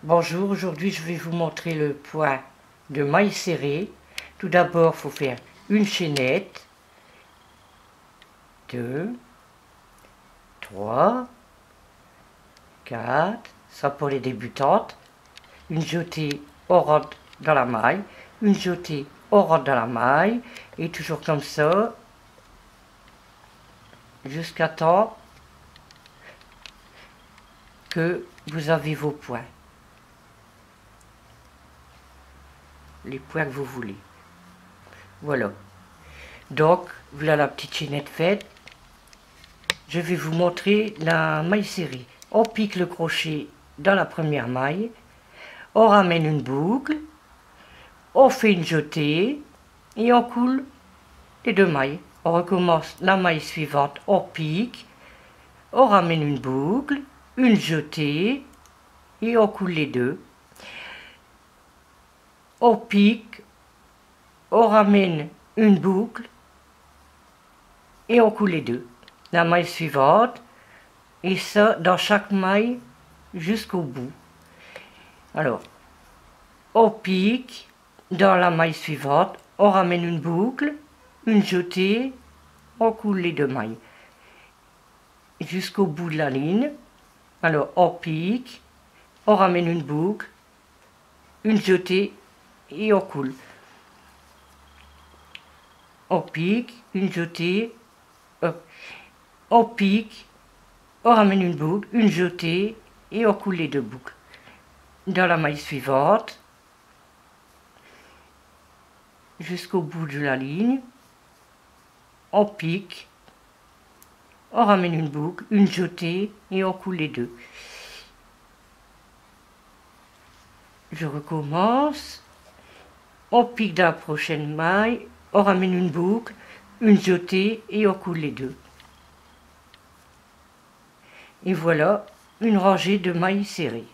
Bonjour, aujourd'hui je vais vous montrer le point de maille serré. Tout d'abord, il faut faire une chaînette, 2, 3, 4, ça pour les débutantes, une jetée au rond dans la maille, une jetée au rond dans la maille, et toujours comme ça, jusqu'à temps que vous avez vos points. Les points que vous voulez. Voilà. Donc, voilà la petite chaînette faite. Je vais vous montrer la maille serrée. On pique le crochet dans la première maille. On ramène une boucle. On fait une jetée. Et on coule les deux mailles. On recommence la maille suivante. On pique. On ramène une boucle. Une jetée. Et on coule les deux. On pique. On ramène une boucle. Et on coule les deux. La maille suivante, et ça dans chaque maille jusqu'au bout. Alors, on pique dans la maille suivante, on ramène une boucle, une jetée, on coule les deux mailles jusqu'au bout de la ligne. Alors, on pique, on ramène une boucle, une jetée et on coule. On pique, une jetée, on pique, on ramène une boucle, une jetée et on coule les deux boucles. Dans la maille suivante, jusqu'au bout de la ligne, on pique, on ramène une boucle, une jetée et on coule les deux. Je recommence, on pique dans la prochaine maille, on ramène une boucle, une jetée et on coule les deux. Et voilà une rangée de mailles serrées.